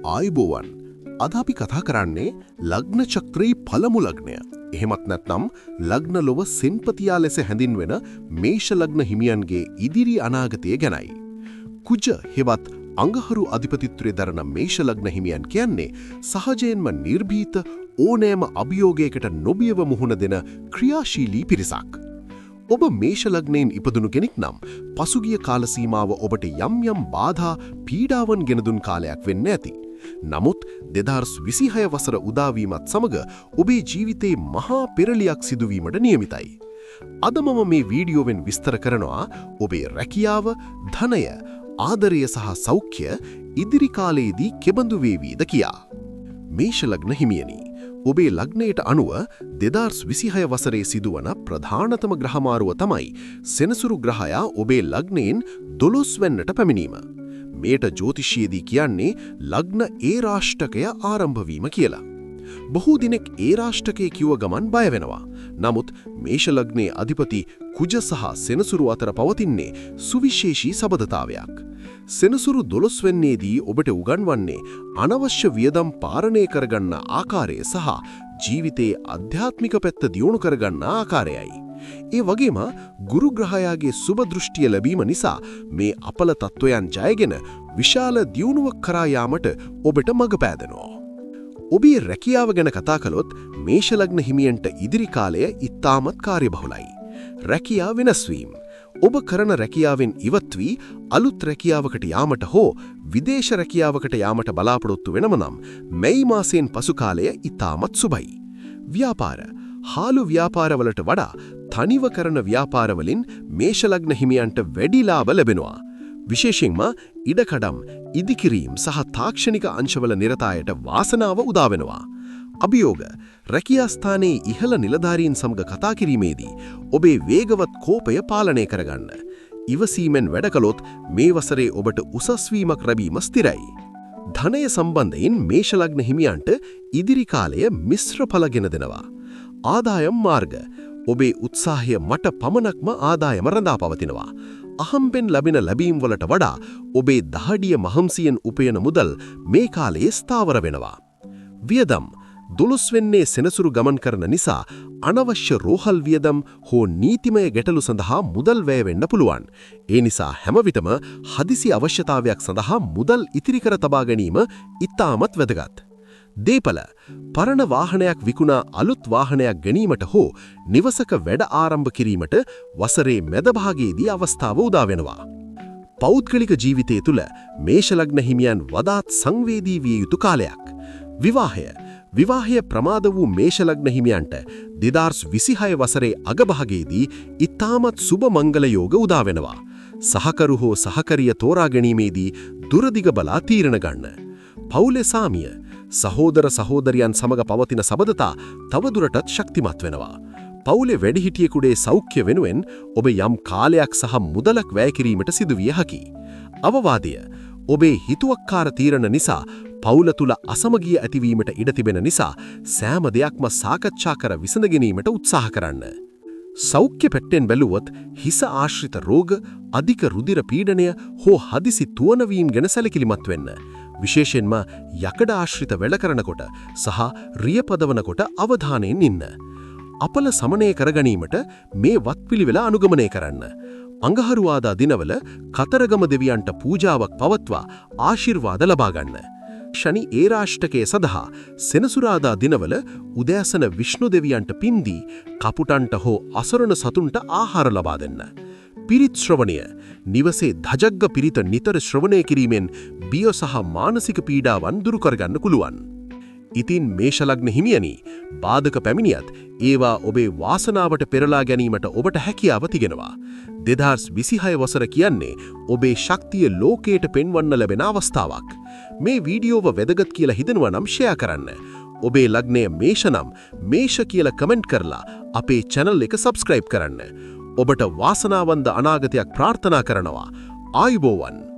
ආයුබෝවන්. අද අපි කතා කරන්නේ ලග්න චක්‍රයේ පළමු ලග්නය. එහෙමත් නැත්නම් ලග්න ලොව සෙන්පතියා ලෙස හැඳින්වෙන මේෂ ලග්න හිමියන්ගේ ඉදිරි අනාගතය ගැනයි. කුජ හෙවත් අඟහරු අධිපතිත්වයේ දරන මේෂ ලග්න හිමියන් කියන්නේ සහජයෙන්ම නිර්භීත ඕනෑම අභියෝගයකට නොබියව මුහුණ දෙන ක්‍රියාශීලී පිරිසක්. ඔබ මේෂ ලග්නයෙන් ඉපදුණු කෙනෙක් නම් පසුගිය කාල සීමාව ඔබට යම් යම් බාධා පීඩාවන් ගෙන දුන් කාලයක් වෙන්න ඇති. නමුත් 2026 වසර උදාවීමත් සමග ඔබේ ජීවිතේ මහා පෙරලියක් සිදුවීමට නියමිතයි. අද මම මේ වීඩියෝවෙන් විස්තර කරනවා ඔබේ රැකියාව, ධනය, ආදරය සහ සෞඛ්‍ය ඉදිරි කාලයේදී කෙබඳු වේවිද කියා. මේෂ ලග්න හිමියනි, ඔබේ ලග්නයට අනුව 2026 වසරේ සිදුවන ප්‍රධානතම ග්‍රහමාරුව තමයි සෙනසුරු ග්‍රහයා ඔබේ ලග්නයෙන් 12 වෙන්නට පැමිණීම. මේට ජ්‍යොතිෂයේදී කියන්නේ ලග්න ඒරාෂ්ටකය ආරම්භ වීම කියලා. බොහෝ දිනෙක ඒරාෂ්ටකය කිව්ව ගමන් බය වෙනවා. නමුත් මේෂ ලග්නයේ අධිපති කුජ සහ සෙනසුරු අතර පවතින්නේ සුවිශේෂී සබඳතාවයක්. සෙනසුරු 12 වෙන්නේදී ඔබට උගන්වන්නේ අනවශ්‍ය වියදම් පාලනය කරගන්න ආකාරය සහ ජීවිතයේ ආධ්‍යාත්මික පැත්ත දියුණු කරගන්න ආකාරයයි. ඒ වගේම ගුරු ග්‍රහයාගේ සුබ දෘෂ්ටිය ලැබීම නිසා මේ අපල තත්වයන් ජයගෙන විශාල දියුණුවක් කරා යාමට ඔබට මඟ පෑදෙනවා. ඔබේ රැකියාව ගැන කතා කළොත් මේෂ ලග්න හිමියන්ට ඉදිරි කාලය ඉතාමත් කාර්යබහුලයි. රැකියාව වෙනස් වීම. ඔබ කරන රැකියාවෙන් ඉවත් වී අලුත් රැකියාවකට යාමට හෝ විදේශ රැකියාවකට යාමට බලාපොරොත්තු වෙනම නම් මැයි මාසයෙන් පසු කාලය ඉතාමත් සුබයි. ව්‍යාපාර. හාලු ව්‍යාපාරවලට වඩා තනිව කරන ව්‍යාපාරවලින් මේෂ ලග්න හිමියන්ට වැඩි ලාභ ලැබෙනවා. විශේෂයෙන්ම ඉඩකඩම්, ඉදිකිරීම සහ තාක්ෂණික අංශවල නිරත අයට වාසනාව උදා වෙනවා. අභියෝග. රැකියා ස්ථානයේ ඉහළ නිලධාරීන් සමග කතා කිරීමේදී ඔබේ වේගවත් කෝපය පාලනය කරගන්න. ඉවසීමෙන් වැඩ කළොත් මේ වසරේ ඔබට උසස් වීමක් ලැබීම ස්ථිරයි. ධනය සම්බන්ධයෙන් මේෂ ලග්න හිමියන්ට ඉදිරි කාලය මිශ්‍ර ඵල ගෙන දෙනවා. ආදායම් මාර්ග. ඔබේ උත්සාහය මට පමණක්ම ආදායම රඳා පවතිනවා. අහම්බෙන් ලැබෙන ලැබීම් වලට වඩා ඔබේ දහඩිය මහම්සියෙන් උපයන මුදල් මේ කාලයේ ස්ථාවර වෙනවා. වියදම්. 12 වෙන්නේ සෙනසුරු ගමන් කරන නිසා අනවශ්‍ය රෝහල් වියදම් හෝ නීතිමය ගැටලු සඳහා මුදල් වැය වෙන්න පුළුවන්. ඒ නිසා හැම විටම හදිසි අවශ්‍යතාවයක් සඳහා මුදල් ඉතිරි කර තබා ගැනීම ඉතාමත් වැදගත්. දීපල. පරණ වාහනයක් විකුණා අලුත් වාහනයක් ගැනීමට හෝ නිවසක වැඩ ආරම්භ කිරීමට වසරේ මැද භාගයේදී අවස්ථාව උදා වෙනවා. පෞද්ගලික ජීවිතය තුළ මේෂ ලග්න හිමියන් වඩාත් සංවේදී විය යුතු කාලයක්. විවාහය. විවාහය ප්‍රමාද වූ මේෂ ලග්න හිමියන්ට 2026 වසරේ අගභාගයේදී ඉතාමත් සුබ මංගල යෝග උදා වෙනවා. සහකරු හෝ සහකරිය තෝරා ගැනීමේදී දුරදිග බලා තීරණ ගන්න. පවුලේ සාමිය. සහෝදර සහෝදරියන් සමග පවතින සබඳතා තවදුරටත් ශක්තිමත් වෙනවා. පවුලේ වැඩිහිටියෙකුගේ සෞඛ්‍ය වෙනුවෙන් ඔබ යම් කාලයක් සහ මුදලක් වැය කිරීමට සිදුවිය හැකියි. අවවාදය. ඔබේ හිතුවක්කාර තීරණ නිසා පවුල තුල අසමගිය ඇතිවීමට ඉඩ තිබෙන නිසා සෑම දෙයක්ම සාකච්ඡා කර විසඳ ගැනීමට උත්සාහ කරන්න. සෞඛ්‍ය පැත්තෙන් බැලුවොත් හිස ආශ්‍රිත රෝග, අධික රුධිර පීඩනය හෝ හදිසි තුවන වීම ගැන සැලකිලිමත් වෙන්න. විශේෂයෙන්ම යකඩ ආශ්‍රිත වැඩ කරනකොට සහ රිය පදවනකොට අවධානයෙන් ඉන්න. අපල සමනය කරගැනීමට මේ වත්පිළිවෙල අනුගමනය කරන්න. අඟහරුවාදා දිනවල කතරගම දෙවියන්ට පූජාවක් පවත්වා ආශිර්වාද ලබා ගන්න. ශනි ඒරාෂ්ටකයේ සඳහා සෙනසුරාදා දිනවල උදෑසන විෂ්ණු දෙවියන්ට පින්දී කපුටන්ට හෝ අසරණ සතුන්ට ආහාර ලබා දෙන්න. පිරිත් ශ්‍රවණය. නිවසේ ධජග්ග පිරිත නිතර ශ්‍රවණය කිරීමෙන් බිය සහ මානසික පීඩාවන් දුරු කරගන්න පුළුවන්. ඉතින් මේෂ ලග්න හිමියනි, බාධක පැමිණියත් ඒවා ඔබේ වාසනාවට පෙරලා ගැනීමට ඔබට හැකියාව තිගෙනවා. 2026 වසර කියන්නේ ඔබේ ශක්තිය ලෝකයට පෙන්වන්න ලැබෙන අවස්ථාවක්. මේ වීඩියෝව වැදගත් කියලා හිතෙනවා නම් ෂෙයා කරන්න. ඔබේ ලග්නය මේෂ නම් මේෂ කියලා කමෙන්ට් කරලා අපේ channel එක subscribe කරන්න. ඔබට වාසනාවන්ත අනාගතයක් ප්‍රාර්ථනා කරනවා. ආයුබෝවන්.